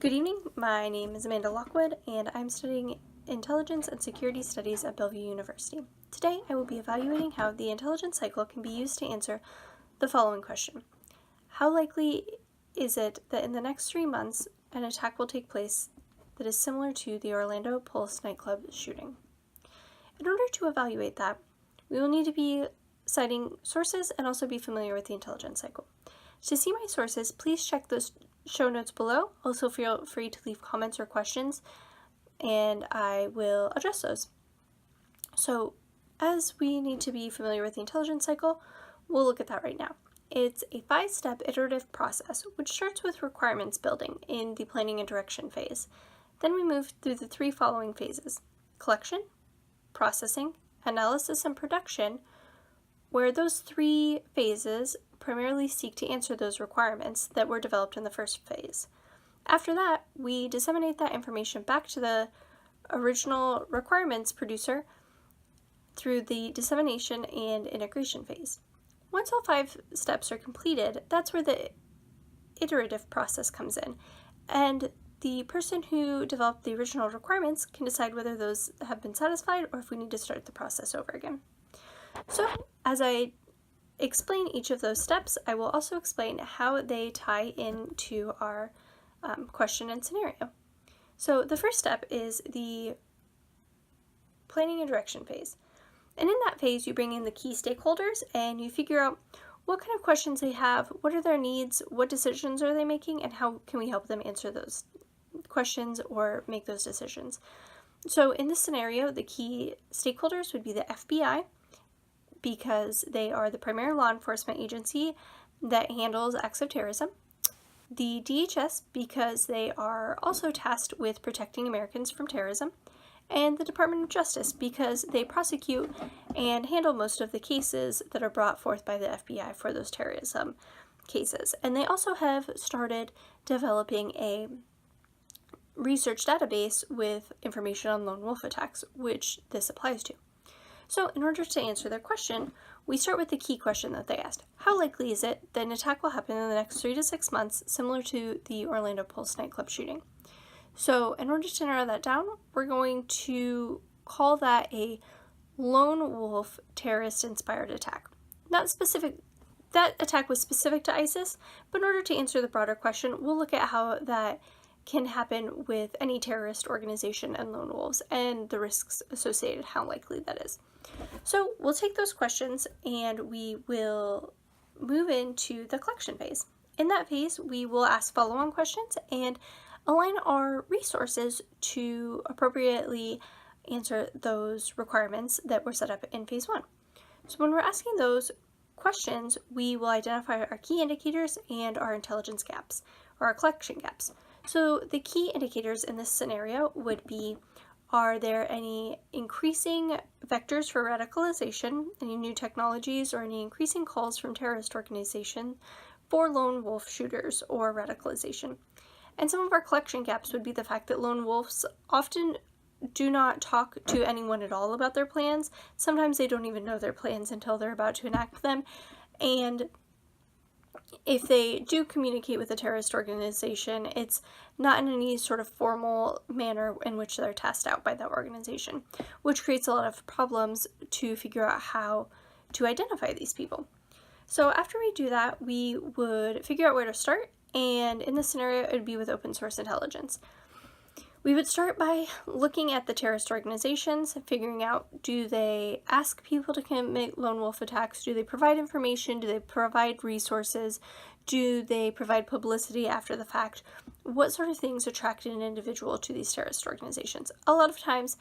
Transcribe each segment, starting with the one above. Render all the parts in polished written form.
Good evening, my name is Amanda Lockwood and I'm studying Intelligence and Security Studies at Bellevue University. Today I will be evaluating how the intelligence cycle can be used to answer the following question. How likely is it that in the next 3 months an attack will take place that is similar to the Orlando Pulse nightclub shooting? In order to evaluate that, we will need to be citing sources and also be familiar with the intelligence cycle. To see my sources, please check those show notes below. Also feel free to leave comments or questions and I will address those. So as we need to be familiar with the intelligence cycle, we'll look at that right now. It's a 5-step iterative process which starts with requirements building in the planning and direction phase. Then we move through the 3 following phases: collection, processing, analysis, and production, where those 3 phases primarily seek to answer those requirements that were developed in the first phase. After that, we disseminate that information back to the original requirements producer through the dissemination and integration phase. Once all 5 steps are completed, that's where the iterative process comes in, and the person who developed the original requirements can decide whether those have been satisfied or if we need to start the process over again. So, as I explain each of those steps, I will also explain how they tie into our question and scenario. So the first step is the planning and direction phase. And in that phase, you bring in the key stakeholders and you figure out what kind of questions they have, what are their needs, what decisions are they making, and how can we help them answer those questions or make those decisions. So in this scenario, the key stakeholders would be the FBI, because they are the primary law enforcement agency that handles acts of terrorism, the DHS, because they are also tasked with protecting Americans from terrorism, and the Department of Justice, because they prosecute and handle most of the cases that are brought forth by the FBI for those terrorism cases. And they also have started developing a research database with information on lone wolf attacks, which this applies to. So in order to answer their question, we start with the key question that they asked. How likely is it that an attack will happen in the next 3 to 6 months, similar to the Orlando Pulse nightclub shooting? So in order to narrow that down, we're going to call that a lone wolf terrorist-inspired attack. Not specific, that attack was specific to ISIS, but in order to answer the broader question, we'll look at how that can happen with any terrorist organization and lone wolves and the risks associated, how likely that is. So we'll take those questions and we will move into the collection phase. In that phase, we will ask follow-on questions and align our resources to appropriately answer those requirements that were set up in phase 1. So when we're asking those questions, we will identify our key indicators and our intelligence gaps, or our collection gaps. So the key indicators in this scenario would be, are there any increasing vectors for radicalization, any new technologies, or any increasing calls from terrorist organizations for lone wolf shooters or radicalization? And some of our collection gaps would be the fact that lone wolves often do not talk to anyone at all about their plans. Sometimes they don't even know their plans until they're about to enact them. And if they do communicate with a terrorist organization, it's not in any sort of formal manner in which they're tasked out by that organization, which creates a lot of problems to figure out how to identify these people. So after we do that, we would figure out where to start, and in this scenario, it would be with open source intelligence. We would start by looking at the terrorist organizations, figuring out, do they ask people to commit lone wolf attacks? Do they provide information? Do they provide resources? Do they provide publicity after the fact? What sort of things attract an individual to these terrorist organizations? A lot of times,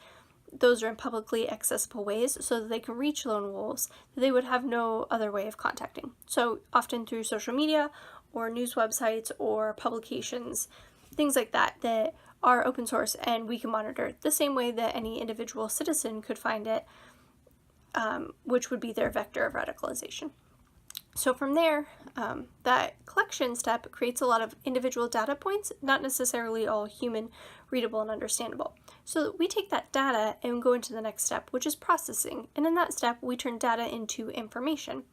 those are in publicly accessible ways so that they can reach lone wolves that they would have no other way of contacting. So often through social media or news websites or publications, things like that, that are open source and we can monitor the same way that any individual citizen could find it, which would be their vector of radicalization. So from there, that collection step creates a lot of individual data points, not necessarily all human readable and understandable. So we take that data and go into the next step, which is processing. And in that step, we turn data into information.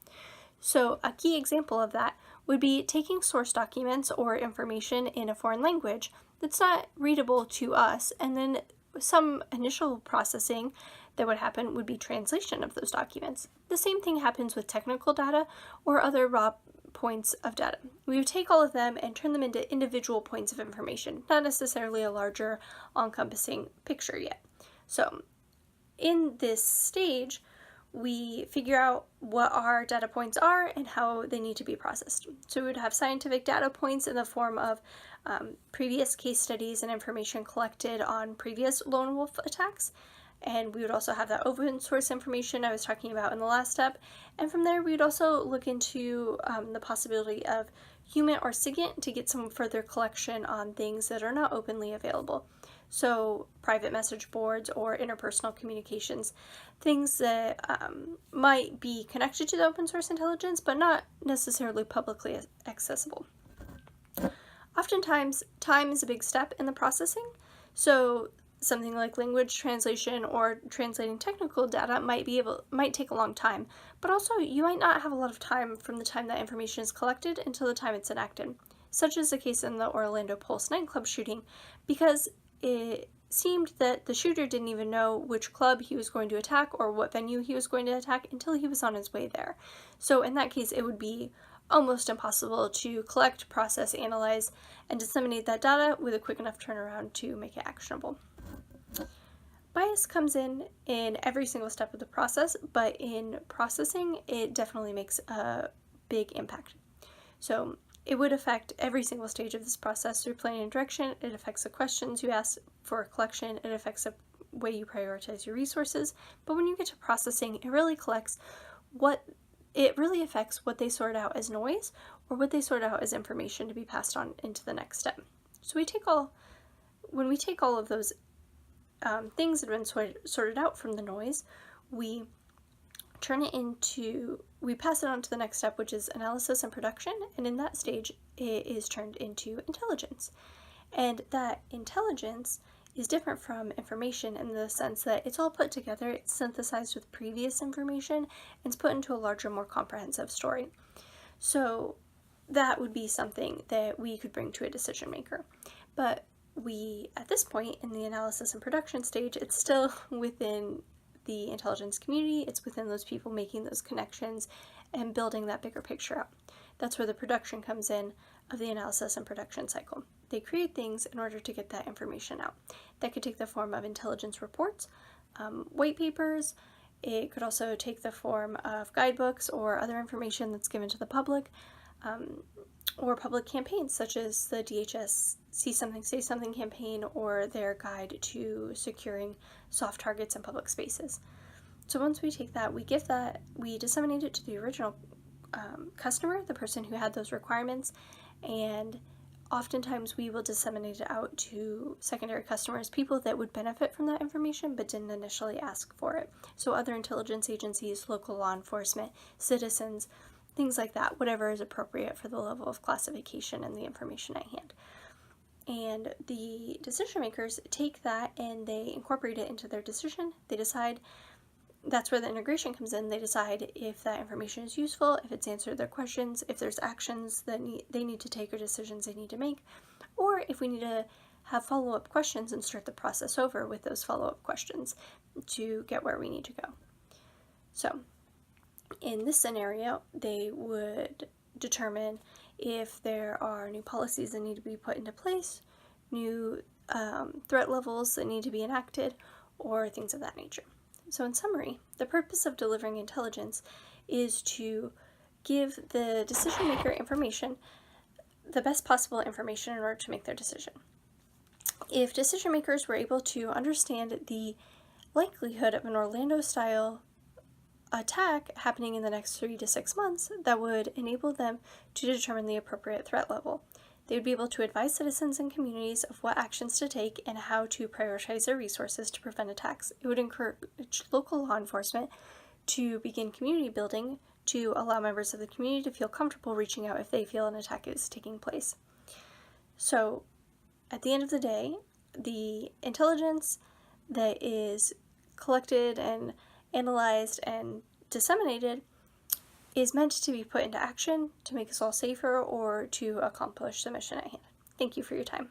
So a key example of that would be taking source documents or information in a foreign language that's not readable to us, and then some initial processing that would happen would be translation of those documents. The same thing happens with technical data or other raw points of data. We would take all of them and turn them into individual points of information, not necessarily a larger, all-encompassing picture yet. So in this stage, we figure out what our data points are and how they need to be processed. So we would have scientific data points in the form of previous case studies and information collected on previous lone wolf attacks. And we would also have that open source information I was talking about in the last step. And from there, we would also look into the possibility of human or SIGINT to get some further collection on things that are not openly available. So private message boards or interpersonal communications, things that might be connected to the open source intelligence, but not necessarily publicly accessible. Oftentimes, time is a big step in the processing, so something like language translation or translating technical data might take a long time, but also you might not have a lot of time from the time that information is collected until the time it's enacted, such as the case in the Orlando Pulse nightclub shooting, because it seemed that the shooter didn't even know which club he was going to attack or what venue he was going to attack until he was on his way there. So in that case, it would be almost impossible to collect, process, analyze, and disseminate that data with a quick enough turnaround to make it actionable. Bias comes in every single step of the process, but in processing, it definitely makes a big impact. So it would affect every single stage of this process through planning and direction. It affects the questions you ask for collection. It affects the way you prioritize your resources. But when you get to processing, it really affects what they sort out as noise or what they sort out as information to be passed on into the next step. So when we take all of those things that have been sorted out from the noise, we pass it on to the next step, which is analysis and production, and in that stage it is turned into intelligence. And that intelligence is different from information in the sense that it's all put together, it's synthesized with previous information, and it's put into a larger, more comprehensive story. So that would be something that we could bring to a decision maker. But at this point in the analysis and production stage, it's still within the intelligence community, it's within those people making those connections and building that bigger picture out. That's where the production comes in of the analysis and production cycle. They create things in order to get that information out. That could take the form of intelligence reports, white papers. It could also take the form of guidebooks or other information that's given to the public, or public campaigns such as the DHS See Something, Say Something campaign or their guide to securing soft targets in public spaces. So once we take that, we disseminate it to the original customer, the person who had those requirements, and oftentimes we will disseminate it out to secondary customers, people that would benefit from that information but didn't initially ask for it. So other intelligence agencies, local law enforcement, citizens, things like that, whatever is appropriate for the level of classification and the information at hand. And the decision makers take that and they incorporate it into their decision. They decide, that's where the integration comes in. They decide if that information is useful, if it's answered their questions, if there's actions that they need to take or decisions they need to make, or if we need to have follow-up questions and start the process over with those follow-up questions to get where we need to go. So in this scenario, they would determine if there are new policies that need to be put into place, new threat levels that need to be enacted, or things of that nature. So in summary, the purpose of delivering intelligence is to give the decision maker information, the best possible information in order to make their decision. If decision makers were able to understand the likelihood of an Orlando-style attack happening in the next 3 to 6 months, that would enable them to determine the appropriate threat level. They would be able to advise citizens and communities of what actions to take and how to prioritize their resources to prevent attacks. It would encourage local law enforcement to begin community building to allow members of the community to feel comfortable reaching out if they feel an attack is taking place. So at the end of the day, the intelligence that is collected and analyzed and disseminated is meant to be put into action to make us all safer or to accomplish the mission at hand. Thank you for your time.